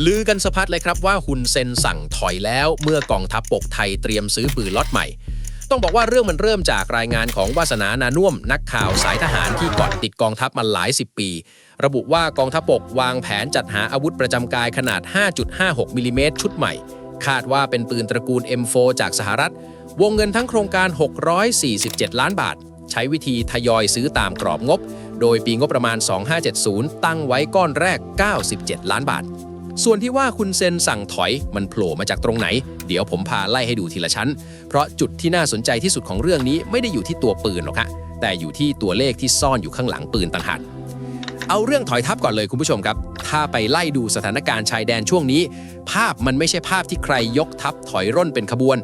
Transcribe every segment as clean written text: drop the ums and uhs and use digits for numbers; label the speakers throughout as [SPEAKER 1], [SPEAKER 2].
[SPEAKER 1] ลือกันสะพัดเลยครับว่าฮุนเซนสั่งถอยแล้วเมื่อกองทัพบกไทยเตรียมซื้อปืนล็อตใหม่ต้องบอกว่าเรื่องมันเริ่มจากรายงานของวาสนานานุ่วมนักข่าวสายทหารที่เกาะติดกองทัพมาหลายสิบปีระบุว่ากองทัพบกวางแผนจัดหาอาวุธประจำกายขนาด 5.56 มิลลิเมตรชุดใหม่คาดว่าเป็นปืนตระกูล M4 จากสหรัฐวงเงินทั้งโครงการ647ล้านบาทใช้วิธีทยอยซื้อตามกรอบงบโดยปีงบประมาณ2570ตั้งไว้ก้อนแรก97ล้านบาทส่วนที่ว่าคุณเซนสั่งถอยมันโผล่มาจากตรงไหนเดี๋ยวผมพาไล่ให้ดูทีละชั้นเพราะจุดที่น่าสนใจที่สุดของเรื่องนี้ไม่ได้อยู่ที่ตัวปืนหรอกฮะแต่อยู่ที่ตัวเลขที่ซ่อนอยู่ข้างหลังปืนต่างหากเอาเรื่องถอยทัพก่อนเลยคุณผู้ชมครับถ้าไปไล่ดูสถานการณ์ชายแดนช่วงนี้ภาพมันไม่ใช่ภาพที่ใครยกทัพถอยร่นเป็นขบวน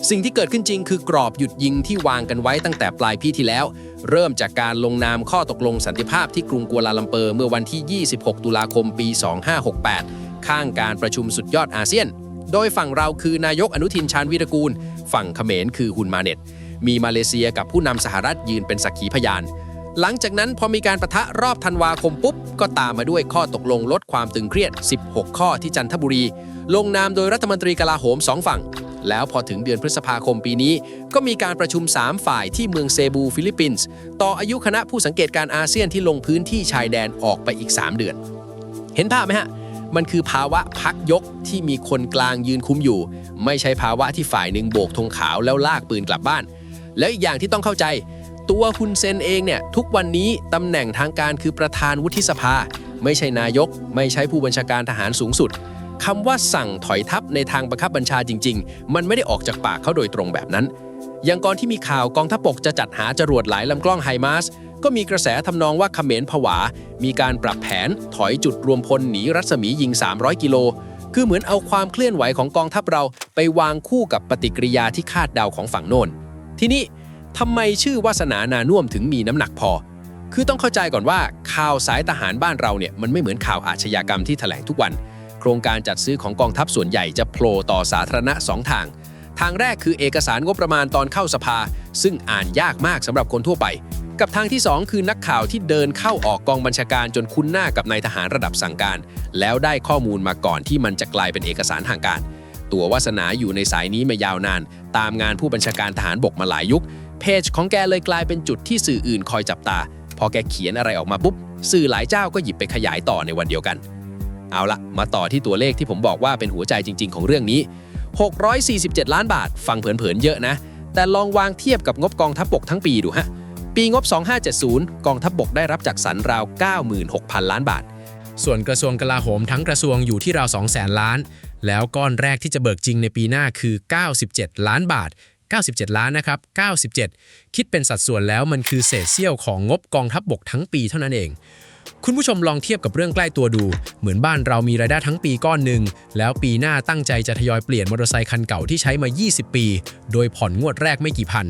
[SPEAKER 1] สิ่งที่เกิดขึ้นจริงคือกรอบหยุดยิงที่วางกันไว้ตั้งแต่ปลายปีที่แล้วเริ่มจากการลงนามข้อตกลงสันติภาพที่กรุงกัวลาลัมเปอร์เมื่อวันที่26ตุลาคมปี2568ข้างการประชุมสุดยอดอาเซียนโดยฝั่งเราคือนายกอนุทินชาญวีรกูลฝั่งเขมรคือฮุนมาเน็ตมีมาเลเซียกับผู้นำสหรัฐยืนเป็นสักขีพยานหลังจากนั้นพอมีการปะทะรอบธันวาคมปุ๊บก็ตามมาด้วยข้อตกลงลดความตึงเครียด16ข้อที่จันทบุรีลงนามโดยรัฐมนตรีกลาโหม2ฝั่งแล้วพอถึงเดือนพฤษภาคมปีนี้ก็มีการประชุม3ฝ่ายที่เมืองเซบูฟิลิปปินส์ต่ออายุคณะผู้สังเกตการอาเซียนที่ลงพื้นที่ชายแดนออกไปอีก3เดือนเห็นภาพไหมฮะมันคือภาวะพักยกที่มีคนกลางยืนคุมอยู่ไม่ใช่ภาวะที่ฝ่ายหนึ่งโบกธงขาวแล้วลากปืนกลับบ้านแล้วอีกอย่างที่ต้องเข้าใจตัวฮุนเซนเองเนี่ยทุกวันนี้ตำแหน่งทางการคือประธานวุฒิสภาไม่ใช่นายกไม่ใช่ผู้บัญชาการทหารสูงสุดคำว่าสั่งถอยทัพในทางบังคับบัญชาจริงๆมันไม่ได้ออกจากปากเขาโดยตรงแบบนั้นอย่างก่อนที่มีข่าวกองทัพบกจะจัดหาจรวดหลายลำกล้องไฮมาร์สก็มีกระแสทำนองว่าเขมรผวามีการปรับแผนถอยจุดรวมพลหนีรัศมียิง300กิโลคือเหมือนเอาความเคลื่อนไหวของกองทัพเราไปวางคู่กับปฏิกิริยาที่คาดเดาของฝั่งโน้นทีนี้ทำไมชื่อวาสนานานุ่วมถึงมีน้ำหนักพอคือต้องเข้าใจก่อนว่าข่าวสายทหารบ้านเราเนี่ยมันไม่เหมือนข่าวอาชญากรรมที่แถลงทุกวันโครงการจัดซื้อของกองทัพส่วนใหญ่จะโผล่ต่อสาธารณะ2ทางทางแรกคือเอกสารงบประมาณตอนเข้าสภาซึ่งอ่านยากมากสำหรับคนทั่วไปกับทางที่2คือนักข่าวที่เดินเข้าออกกองบัญชาการจนคุ้นหน้ากับนายทหารระดับสั่งการแล้วได้ข้อมูลมาก่อนที่มันจะกลายเป็นเอกสารทางการตัววาสนาอยู่ในสายนี้มายาวนานตามงานผู้บัญชาการทหารบกมาหลายยุคเพจของแกเลยกลายเป็นจุดที่สื่ออื่นคอยจับตาพอแกเขียนอะไรออกมาปุ๊บสื่อหลายเจ้าก็หยิบไปขยายต่อในวันเดียวกันเอาละมาต่อที่ตัวเลขที่ผมบอกว่าเป็นหัวใจจริงๆของเรื่องนี้647ล้านบาทฟังเผินๆเยอะนะแต่ลองวางเทียบกับงบกองทัพบกทั้งปีดูฮะปีงบ2570กองทัพบกได้รับจัดสรรราว 96,000 ล้านบาท
[SPEAKER 2] ส่วนกระทรวงกลาโหมทั้งกระทรวงอยู่ที่ราว 200,000 ล้านแล้วก้อนแรกที่จะเบิกจริงในปีหน้าคือ97ล้านบาท97ล้านนะครับ97คิดเป็นสัดส่วนแล้วมันคือเศษเสี้ยวของงบกองทัพบกทั้งปีเท่านั้นเองคุณผู้ชมลองเทียบกับเรื่องใกล้ตัวดูเหมือนบ้านเรามีรายได้ทั้งปีก้อนหนึ่งแล้วปีหน้าตั้งใจจะทยอยเปลี่ยนมอเตอร์ไซค์คันเก่าที่ใช้มา20ปีโดยผ่อนงวดแรกไม่กี่พัน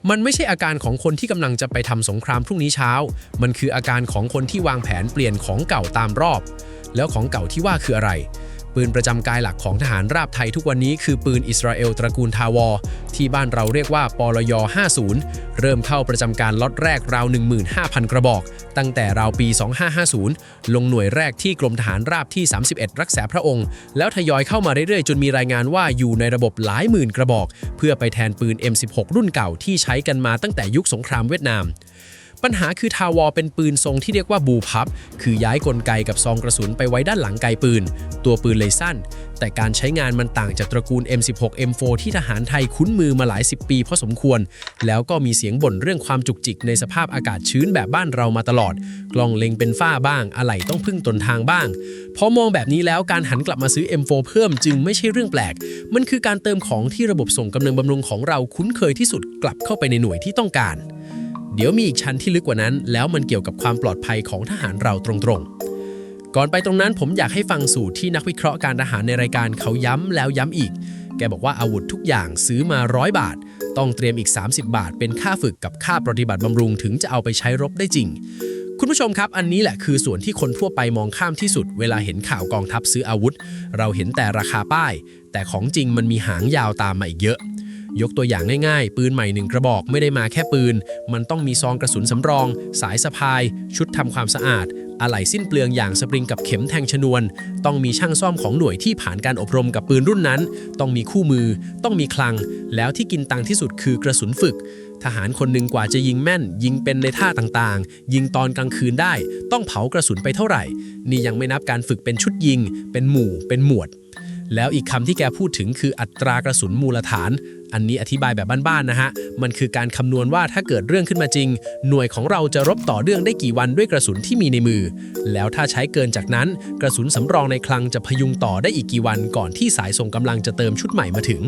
[SPEAKER 2] มันไม่ใช่อาการของคนที่กำลังจะไปทำสงครามพรุ่งนี้เช้ามันคืออาการของคนที่วางแผนเปลี่ยนของเก่าตามรอบแล้วของเก่าที่ว่าคืออะไรปืนประจำกายหลักของทหารราบไทยทุกวันนี้คือปืนอิสราเอลตระกูลทาวอที่บ้านเราเรียกว่าปลย50เริ่มเข้าประจำการล็อตแรกราว 15,000 กระบอกตั้งแต่ราวปี2550ลงหน่วยแรกที่กรมทหารราบที่31รักษาพระองค์แล้วทยอยเข้ามาเรื่อยๆจนมีรายงานว่าอยู่ในระบบหลายหมื่นกระบอกเพื่อไปแทนปืน M16 รุ่นเก่าที่ใช้กันมาตั้งแต่ยุคสงครามเวียดนามปัญหาคือทาวอเป็นปืนทรงที่เรียกว่าบูพับคือย้ายกลไกกับซองกระสุนไปไว้ด้านหลังไกปืนตัวปืนเลยสั้นแต่การใช้งานมันต่างจากตระกูล M16 M4 ที่ทหารไทยคุ้นมือมาหลาย10ปีพอสมควรแล้วก็มีเสียงบ่นเรื่องความจุกจิกในสภาพอากาศชื้นแบบบ้านเรามาตลอดกล้องเล็งเป็นฝ้าบ้างอะไหล่ต้องพึ่งตนทางบ้างพอมองแบบนี้แล้วการหันกลับมาซื้อ M4 เพิ่มจึงไม่ใช่เรื่องแปลกมันคือการเติมของที่ระบบส่งกำลังบำรุงของเราคุ้นเคยที่สุดกลับเข้าไปในหน่วยที่ต้องการเดี๋ยวมีอีกชั้นที่ลึกกว่านั้นแล้วมันเกี่ยวกับความปลอดภัยของทหารเราตรงๆก่อนไปตรงนั้นผมอยากให้ฟังสูตรที่นักวิเคราะห์การทหารในรายการเขาย้ำแล้วย้ำอีกแกบอกว่าอาวุธทุกอย่างซื้อมา100 บาทต้องเตรียมอีก30 บาทเป็นค่าฝึกกับค่าปฏิบัติบำรุงถึงจะเอาไปใช้รบได้จริงคุณผู้ชมครับอันนี้แหละคือส่วนที่คนทั่วไปมองข้ามที่สุดเวลาเห็นข่าวกองทัพซื้ออาวุธเราเห็นแต่ราคาป้ายแต่ของจริงมันมีหางยาวตามมาอีกเยอะยกตัวอย่างง่ายๆปืนใหม่1กระบอกไม่ได้มาแค่ปืนมันต้องมีซองกระสุนสำรองสายสะพายชุดทำความสะอาด อะไหล่สิ้นเปลืองอย่างสปริงกับเข็มแทงชนวน ต้องมีช่างซ่อมของหน่วยที่ผ่านการอบรมกับปืนรุ่นนั้น ต้องมีคู่มือ ต้องมีคลัง แล้วที่กินตังค์ที่สุดคือกระสุนฝึก ทหารคนหนึ่งกว่าจะยิงแม่น ยิงเป็นในท่าต่างๆ ยิงตอนกลางคืนได้ ต้องเผากระสุนไปเท่าไหร่ นี่ยังไม่นับการฝึกเป็นชุดยิง เป็นหมู่ เป็นหมวด แล้วอีกคำที่แกพูดถึงคืออัตรากระสุนมูลฐาน อันนี้อธิบายแบบบ้านๆนะฮะ มันคือการคำนวณว่าถ้าเกิดเรื่องขึ้นมาจริง หน่วยของเราจะรบต่อเนื่องได้กี่วันด้วยกระสุนที่มีในมือ แล้วถ้าใช้เกินจากนั้น กระสุนสำรองในคลังจะพยุงต่อได้อีกกี่วันก่อนที่สายส่งกำลังจะเติมชุดใหม่มาถึง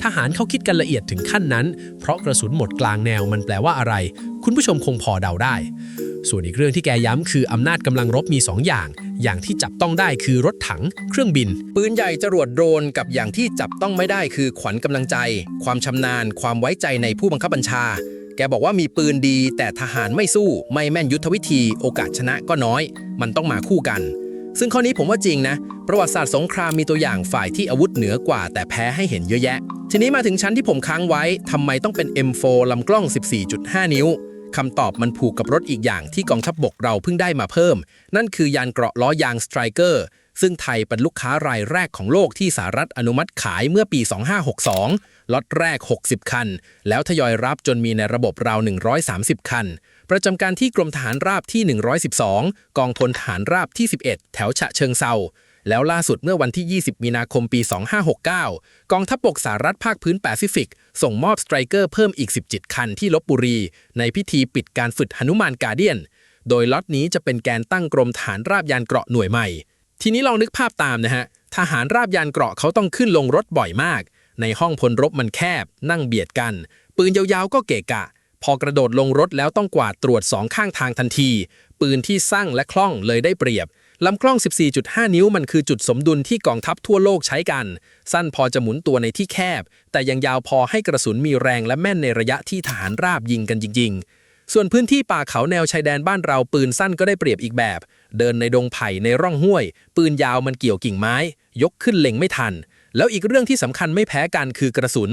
[SPEAKER 2] ทหารเขาคิดกันละเอียดถึงขั้นนั้น เพราะกระสุนหมดกลางแนวมันแปลว่าอะไร คุณผู้ชมคงพอเดาได้ ส่วนอีกเรื่องที่แกย้ำคืออำนาจกำลังรบมี2อย่างที่จับต้องได้คือรถถัง เครื่องบิน
[SPEAKER 1] ปืนใหญ่จรวดโดรนกับอย่างที่จับต้องไม่ได้คือขวัญกำลังใจ ความชำนาญ ความไว้ใจในผู้บังคับบัญชา แกบอกว่ามีปืนดีแต่ทหารไม่สู้ไม่แม่นยุทธวิธีโอกาสชนะก็น้อย มันต้องมาคู่กัน ซึ่งข้อนี้ผมว่าจริงนะประวัติศาสตร์สงครามมีตัวอย่างฝ่ายที่อาวุธเหนือกว่าแต่แพ้ให้เห็นเยอะแยะ ทีนี้มาถึงชั้นที่ผมค้างไว้ทำไมต้องเป็น M4 ลำกล้อง 14.5 นิ้วคำตอบมันผูกกับรถอีกอย่างที่กองทัพบกเราเพิ่งได้มาเพิ่มนั่นคือยานเกราะล้อยาง Striker ซึ่งไทยเป็นลูกค้ารายแรกของโลกที่สหรัฐอนุมัติขายเมื่อปี 2562 ล็อตแรก 60 คัน แล้วทยอยรับจนมีในระบบราว 130 คัน ประจำการที่กรมทหารราบที่ 112 กองพลทหารราบที่ 11 แถวฉะเชิงเทราแล้วล่าสุดเมื่อวันที่ 20 มีนาคมปี 2569 กองทัพบกสหรัฐภาคพื้นแปซิฟิกส่งมอบสไตรเกอร์เพิ่มอีก 17 คันที่ลพบุรีในพิธีปิดการฝึกหนุมานการ์เดียน โดยล็อตนี้จะเป็นแกนตั้งกรมทหารราบยานเกราะหน่วยใหม่ ทีนี้ลองนึกภาพตามนะฮะ ทหารราบยานเกราะเขาต้องขึ้นลงรถบ่อยมาก ในห้องพลรบมันแคบ นั่งเบียดกัน ปืนยาวๆก็เกะกะ พอกระโดดลงรถแล้วต้องกวาดตรวจ2ข้างทางทันที ปืนที่สั้นและคล่องเลยได้เปรียบ ลำกล้อง 14.5 นิ้วมันคือจุดสมดุลที่กองทัพทั่วโลกใช้กัน สั้นพอจะหมุนตัวในที่แคบ แต่ยังยาวพอให้กระสุนมีแรงและแม่นในระยะที่ทหารราบยิงกันจริงๆ ส่วนพื้นที่ป่าเขาแนวชายแดนบ้านเราปืนสั้นก็ได้เปรียบอีกแบบ เดินในดงไผ่ในร่องห้วย ปืนยาวมันเกี่ยวกิ่งไม้ ยกขึ้นเล็งไม่ทัน แล้วอีกเรื่องที่สำคัญไม่แพ้กันคือกระสุน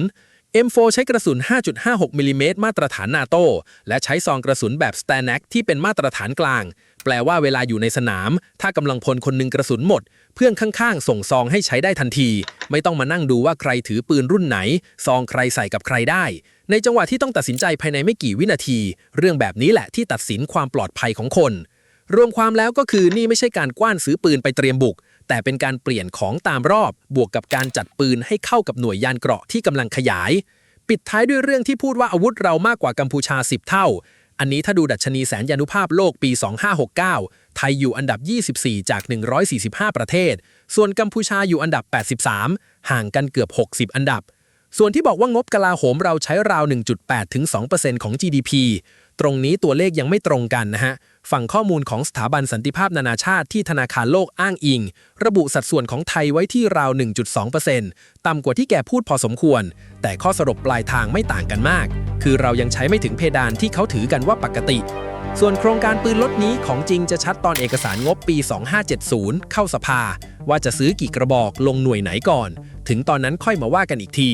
[SPEAKER 1] M4 ใช้กระสุน 5.56 มิลลิเมตรมาตรฐานนาโต้และใช้ซองกระสุนแบบ Stanag ที่เป็นมาตรฐานกลาง แปลว่าเวลาอยู่ในสนาม ถ้ากำลังพลคนหนึ่งกระสุนหมด เพื่อนข้างๆส่งซองให้ใช้ได้ทันที ไม่ต้องมานั่งดูว่าใครถือปืนรุ่นไหน ซองใครใส่กับใครได้ ในจังหวะที่ต้องตัดสินใจภายในไม่กี่วินาที เรื่องแบบนี้แหละที่ตัดสินความปลอดภัยของคน รวมความแล้วก็คือนี่ไม่ใช่การกว้านซื้อปืนไปเตรียมบุก แต่เป็นการเปลี่ยนของตามรอบบวกกับการจัดปืนให้เข้ากับหน่วยยานเกราะที่กำลังขยาย ปิดท้ายด้วยเรื่องที่พูดว่าอาวุธเรามากกว่ากัมพูชา 10 เท่า อันนี้ถ้าดูดัชนีแสนยานุภาพโลกปี 2569 ไทยอยู่อันดับ 24 จาก 145 ประเทศ ส่วนกัมพูชาอยู่อันดับ 83 ห่างกันเกือบ 60 อันดับ ส่วนที่บอกว่างบกลาโหมเราใช้ราว 1.8 ถึง 2% ของ GDP ตรงนี้ตัวเลขยังไม่ตรงกันนะฮะ ฝั่งข้อมูลของสถาบันสันติภาพนานาชาติที่ธนาคารโลกอ้างอิง ระบุสัดส่วนของไทยไว้ที่ราว 1.2% ต่ำกว่าที่แกพูดพอสมควร แต่ข้อสรุปปลายทางไม่ต่างกันมาก คือเรายังใช้ไม่ถึงเพดานที่เขาถือกันว่าปกติ ส่วนโครงการปืนลดนี้ของจริงจะชัดตอนเอกสารงบปี 2570 เข้าสภา ว่าจะซื้อกี่กระบอกลงหน่วยไหนก่อน ถึงตอนนั้นค่อยมาว่ากันอีกที